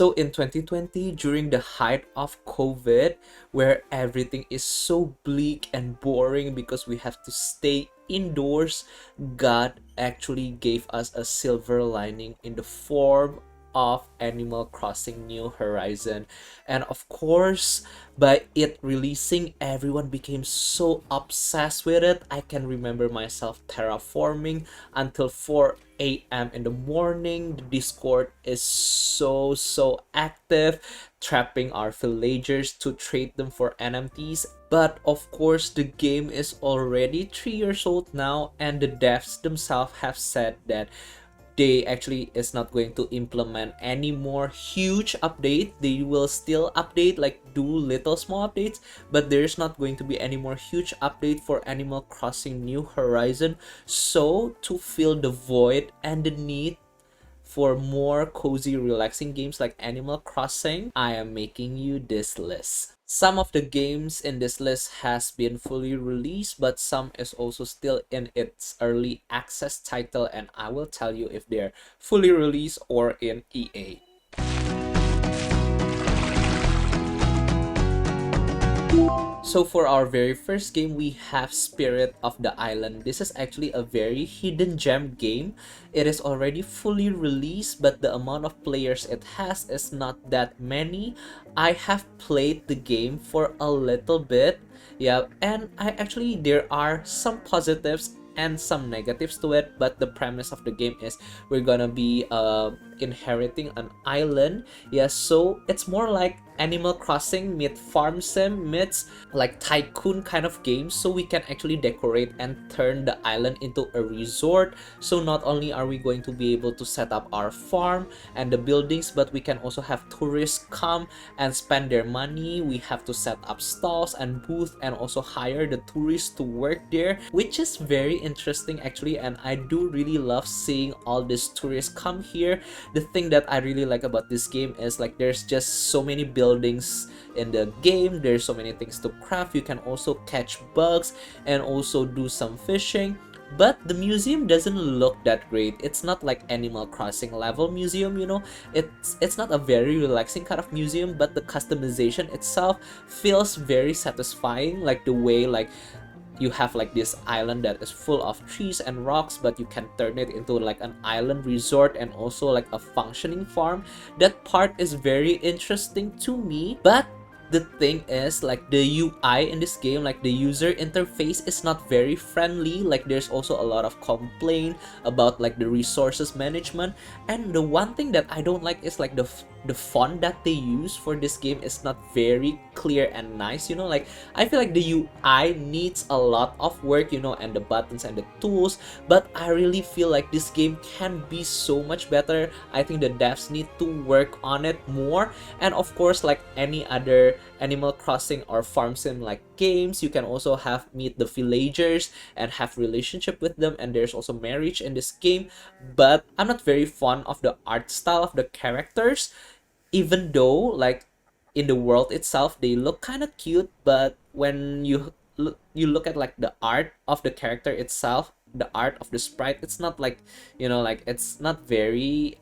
So in 2020, during the height of COVID, where everything is so bleak and boring because we have to stay indoors, God actually gave us a silver lining in the form of Animal Crossing New Horizon. And of course, by it releasing, everyone became so obsessed with it. I can remember myself terraforming until 4 a.m. in the morning. The Discord is so active, trapping our villagers to trade them for NMTs. But of course, the game is already 3 years old now, and the devs themselves have said that they actually is not going to implement any more huge update. They will still update, like do little small updates, but there's not going to be any more huge update for Animal Crossing New Horizon. So to fill the void and the need for more cozy, relaxing games like Animal Crossing, I am making you this list. Some of the games in this list has been fully released, but some is also still in its early access title, and I will tell you if they're fully released or in EA. So for our very first game, we have Spirit of the Island. This is actually a very hidden gem game. It is already fully released, but the amount of players it has is not that many. I have played the game for a little bit, yeah, and there are some positives and some negatives to it, but the premise of the game is we're gonna be inheriting an island. Yeah, so it's more like Animal Crossing meet farm sim meets like tycoon kind of game. So we can actually decorate and turn the island into a resort. So not only are we going to be able to set up our farm and the buildings, but we can also have tourists come and spend their money. We have to set up stalls and booths and also hire the tourists to work there, which is very interesting actually, and I do really love seeing all these tourists come here. The thing that I really like about this game is like there's just so many buildings in the game, there's so many things to craft. You can also catch bugs and also do some fishing. But the museum doesn't look that great. It's not like Animal Crossing level museum, you know. It's not a very relaxing kind of museum, but the customization itself feels very satisfying, like the way like you have like this island that is full of trees and rocks, but you can turn it into like an island resort and also like a functioning farm. That part is very interesting to me, but the thing is like the UI in this game, like the user interface is not very friendly. Like there's also a lot of complaint about like the resources management, and the one thing that I don't like is like the font that they use for this game is not very clear and nice, you know. Like I feel like the UI needs a lot of work, you know, and the buttons and the tools, but I really feel like this game can be so much better. I think the devs need to work on it more. And of course, like any other Animal Crossing or farm sim like games, you can also have meet the villagers and have relationship with them, and there's also marriage in this game. But I'm not very fond of the art style of the characters, even though like in the world itself they look kind of cute, but when you look at like the art of the character itself, the art of the sprite, it's not like, you know, like it's not very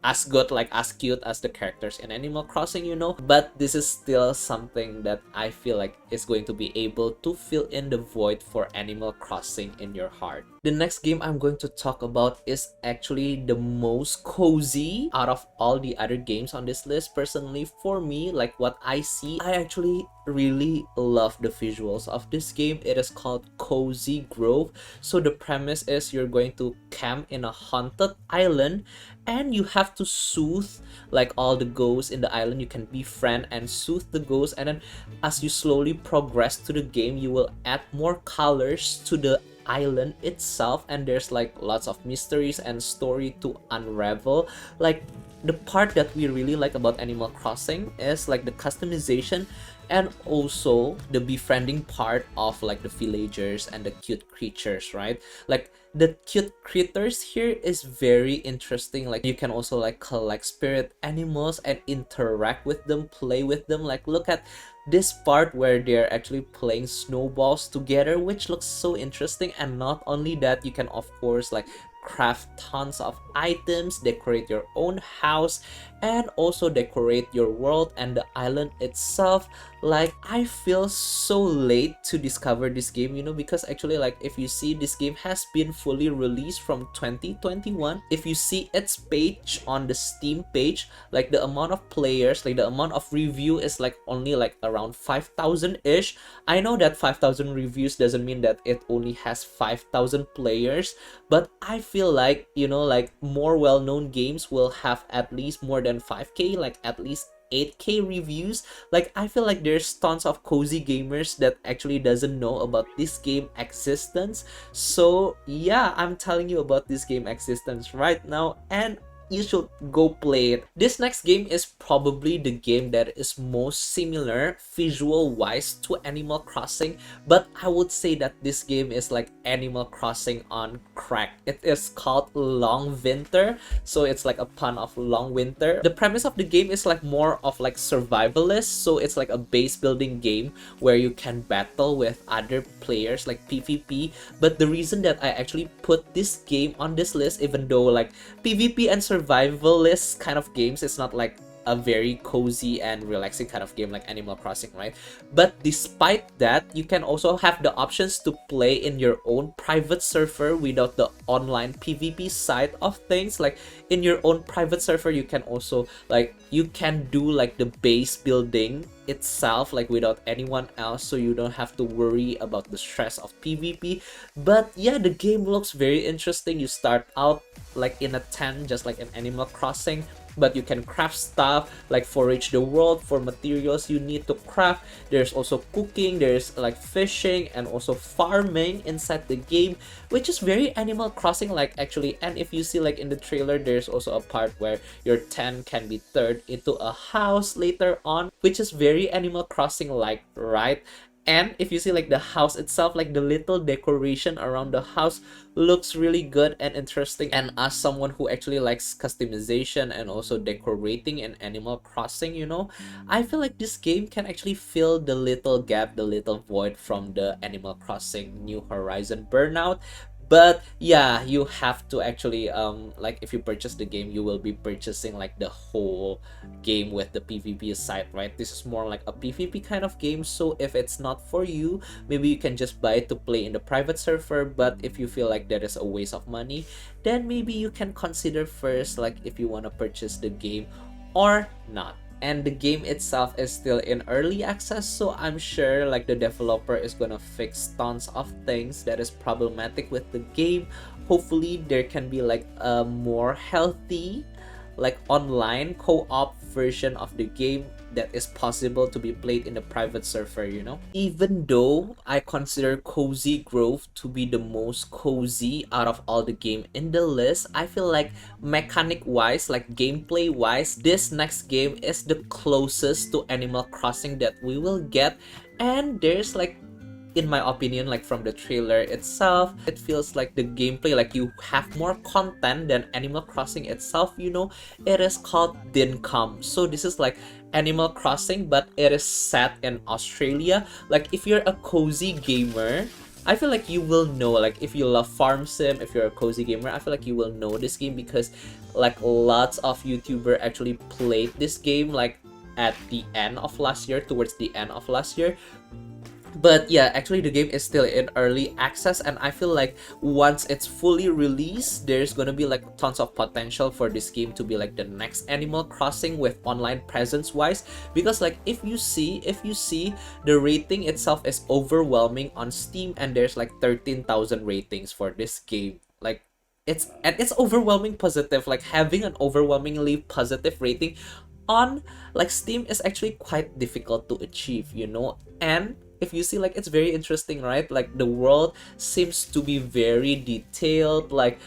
as good, like as cute as the characters in Animal Crossing, you know. But this is still something that I feel like is going to be able to fill in the void for Animal Crossing in your heart. The next game I'm going to talk about is actually the most cozy out of all the other games on this list. Personally, for me, like what I see, I actually really love the visuals of this game. It is called Cozy Grove. So the premise is you're going to camp in a haunted island, and you have to soothe like all the ghosts in the island. You can befriend and soothe the ghosts, and then as you slowly progress to the game, you will add more colors to the island itself, and there's like lots of mysteries and story to unravel. Like the part that we really like about Animal Crossing is like the customization and also the befriending part of like the villagers and the cute creatures, right? Like the cute critters here is very interesting. Like you can also like collect spirit animals and interact with them, play with them. Like look at this part where they're actually playing snowballs together, which looks so interesting. And not only that, you can of course like craft tons of items, decorate your own house, and also decorate your world and the island itself. Like, I feel so late to discover this game, you know, because actually, like, if you see, this game has been fully released from 2021. If you see its page on the Steam page, like the amount of players, like the amount of review is like only like around 5,000 ish. I know that 5,000 reviews doesn't mean that it only has 5,000 players, but I feel like, you know, like more well-known games will have at least more than 5k, like at least 8k reviews. Like, I feel like there's tons of cozy gamers that actually doesn't know about this game existence. So yeah, I'm telling you about this game existence right now, and you should go play it. This next game is probably the game that is most similar visual wise to Animal Crossing, but I would say that this game is like Animal Crossing on crack. It is called Long Winter, so it's like a pun of Long Winter. The premise of the game is like more of like survivalist, so it's like a base building game where you can battle with other players, like PvP. But the reason that I actually put this game on this list, even though like PvP and survivalist kind of games, it's not like a very cozy and relaxing kind of game like Animal Crossing, right? But despite that, you can also have the options to play in your own private server without the online PvP side of things. Like, in your own private server, you can also like, you can do like the base building itself like without anyone else, so you don't have to worry about the stress of PvP. But yeah, the game looks very interesting. You start out like in a tent, just like in Animal Crossing, but you can craft stuff, like forage the world for materials you need to craft. There's also cooking, there's like fishing, and also farming inside the game, which is very Animal Crossing like actually. And if you see like in the trailer, there's also a part where your tent can be turned into a house later on, which is very Animal Crossing like, right? And if you see like the house itself, like the little decoration around the house looks really good and interesting. And as someone who actually likes customization and also decorating in Animal Crossing, you know, I feel like this game can actually fill the little gap, the little void from the Animal Crossing New Horizon Burnout. But yeah, you have to actually like, if you purchase the game, you will be purchasing like the whole game with the PvP side, right? This is more like a PvP kind of game, so if it's not for you, maybe you can just buy it to play in the private server. But if you feel like that is a waste of money, then maybe you can consider first, like, if you want to purchase the game or not. And the game itself is still in early access, so I'm sure like the developer is gonna fix tons of things that is problematic with the game. Hopefully there can be like a more healthy like online co-op version of the game that is possible to be played in the private server, you know? Even though I consider Cozy Grove to be the most cozy out of all the game in the list, I feel like mechanic wise, like gameplay wise, this next game is the closest to Animal Crossing that we will get. And there's like, in my opinion, like from the trailer itself, it feels like the gameplay, like you have more content than Animal Crossing itself, you know? It is called Dincom. So this is like Animal Crossing, but it is set in Australia. Like, if you're a cozy gamer, I feel like you will know, like if you love farm sim, if you're a cozy gamer, I feel like you will know this game because like lots of YouTubers actually played this game like at the end of last year, towards the end of last year. But yeah, actually the game is still in early access, and I feel like once it's fully released, there's gonna be like tons of potential for this game to be like the next Animal Crossing with online presence wise. Because like if you see the rating itself is overwhelming on Steam, and there's like 13,000 ratings for this game. Like, it's overwhelming positive. Like, having an overwhelmingly positive rating on like Steam is actually quite difficult to achieve, you know? And if you see, like, it's very interesting, right? Like, the world seems to be very detailed. Like,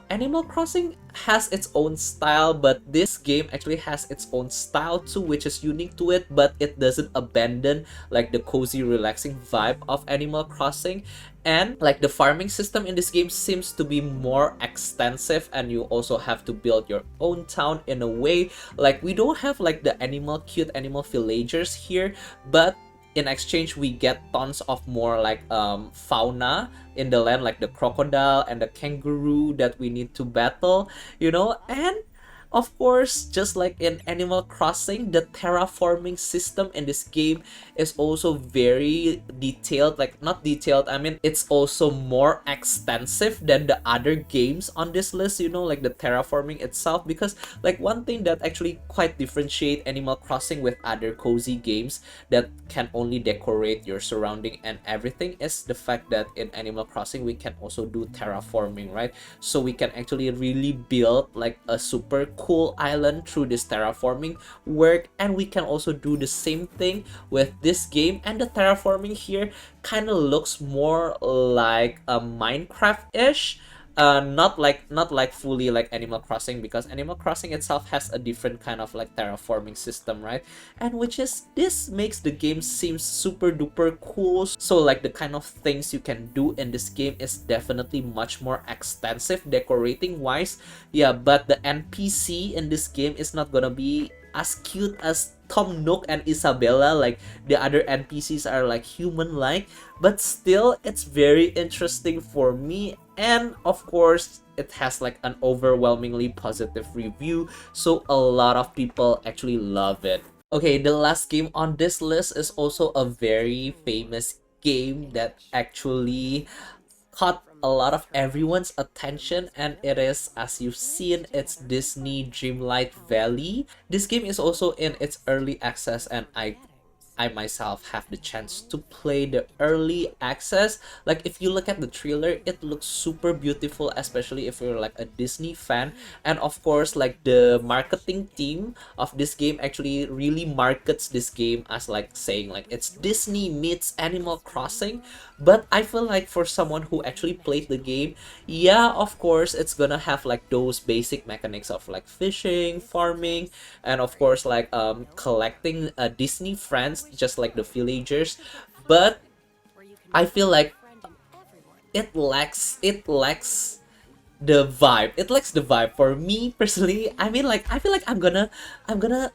Animal Crossing has its own style, but this game actually has its own style too, which is unique to it, but it doesn't abandon like the cozy, relaxing vibe of Animal Crossing. And like the farming system in this game seems to be more extensive, and you also have to build your own town in a way. Like, we don't have like the cute animal villagers here, but in exchange we get tons of more like fauna in the land, like the crocodile and the kangaroo that we need to battle, you know? And Of course, just like in Animal Crossing, the terraforming system in this game is also very detailed. Like, not detailed, I mean, it's also more extensive than the other games on this list, you know, like the terraforming itself. Because, like, one thing that actually quite differentiate Animal Crossing with other cozy games that can only decorate your surrounding and everything is the fact that in Animal Crossing we can also do terraforming, right? So we can actually really build like a super cool island through this terraforming work, and we can also do the same thing with this game. And the terraforming here kind of looks more like a Minecraft-ish, not like fully like Animal Crossing, because Animal Crossing itself has a different kind of like terraforming system, right? And which is, this makes the game seem super duper cool. So like the kind of things you can do in this game is definitely much more extensive decorating wise. Yeah, but the NPC in this game is not gonna be as cute as Tom Nook and Isabella. Like the other NPCs are like human-like, but still it's very interesting for me. And of course, it has like an overwhelmingly positive review, so a lot of people actually love it. Okay, the last game on this list is also a very famous game that actually caught a lot of everyone's attention, and it is, as you've seen, it's Disney Dreamlight Valley. This game is also in its early access, and I myself have the chance to play the early access. Like if you look at the trailer, it looks super beautiful, especially if you're like a Disney fan. And of course, like the marketing team of this game actually really markets this game as like saying like it's Disney meets Animal Crossing. But I feel like for someone who actually played the game, yeah, of course it's gonna have like those basic mechanics of like fishing, farming, and of course like collecting Disney friends just like the villagers. But I feel like it lacks the vibe. It lacks the vibe for me personally. I mean, like I feel like I'm gonna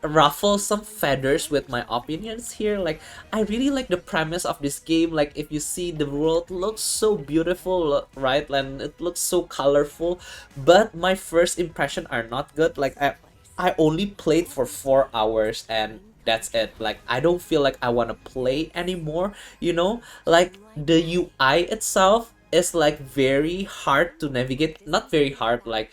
ruffle some feathers with my opinions here. Like I really like the premise of this game. Like if you see, the world looks so beautiful, right? And it looks so colorful, but my first impression are not good. Like I only played for 4 hours and that's it. Like I don't feel like I want to play anymore, you know? Like the UI itself is like very hard to navigate. Not very hard, like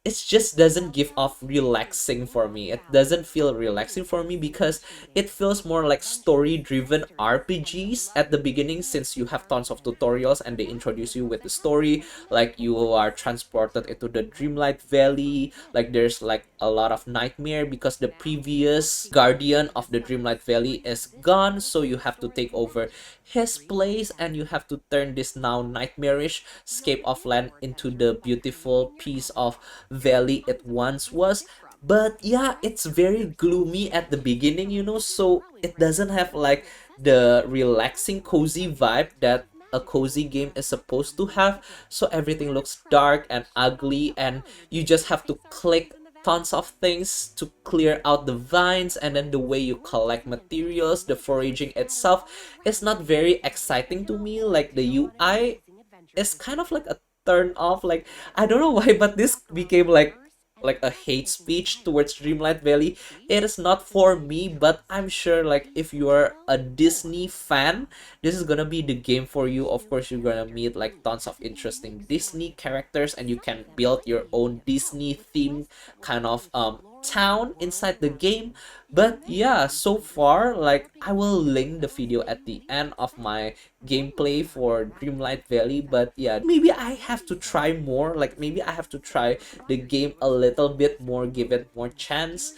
it just doesn't give off relaxing for me. It doesn't feel relaxing for me because it feels more like story driven RPGs at the beginning, since you have tons of tutorials and they introduce you with the story. Like you are transported into the Dreamlight Valley, like there's like a lot of nightmare because the previous guardian of the Dreamlight Valley is gone, so you have to take over his place and you have to turn this now nightmarish scape of land into the beautiful piece of valley it once was. But yeah, it's very gloomy at the beginning, you know, so it doesn't have like the relaxing cozy vibe that a cozy game is supposed to have. So everything looks dark and ugly, and you just have to click tons of things to clear out the vines, and then the way you collect materials, the foraging itself is not very exciting to me. Like the UI is kind of like a turn off. Like I don't know why, but this became like a hate speech towards Dreamlight Valley. It is not for me, but I'm sure like if you are a Disney fan, this is gonna be the game for you. Of course, you're gonna meet like tons of interesting Disney characters, and you can build your own Disney themed kind of town inside the game. But yeah, so far, like I will link the video at the end of my gameplay for Dreamlight Valley. But yeah, maybe I have to try more. Like maybe I have to try the game a little bit more, give it more chance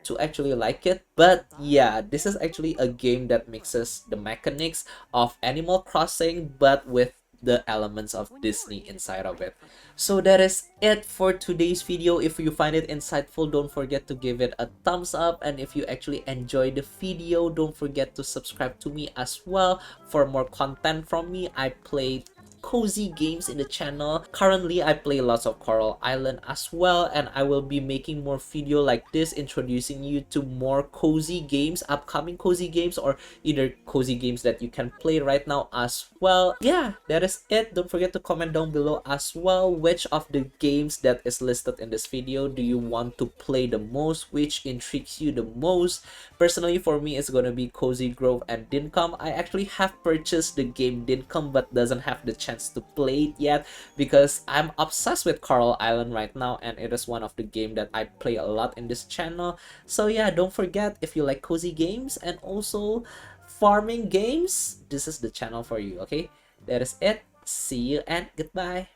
to actually like it. But yeah, this is actually a game that mixes the mechanics of Animal Crossing but with the elements of Disney inside of it. So that is it for today's video. If you find it insightful, don't forget to give it a thumbs up, and if you actually enjoyed the video, don't forget to subscribe to me as well for more content from me. I played cozy games in the channel. Currently, I play lots of Coral Island as well, and I will be making more video like this introducing you to more cozy games, upcoming cozy games, or either cozy games that you can play right now as well. Yeah, that is it. Don't forget to comment down below as well which of the games that is listed in this video do you want to play the most, which intrigues you the most. Personally, for me, it's gonna be Cozy Grove and Dincom. I actually have purchased the game Dincom but doesn't have the chance to play it yet because I'm obsessed with Coral Island right now, and it is one of the game that I play a lot in this channel. So yeah, don't forget, if you like cozy games and also farming games, this is the channel for you, okay? That is it. See you and goodbye.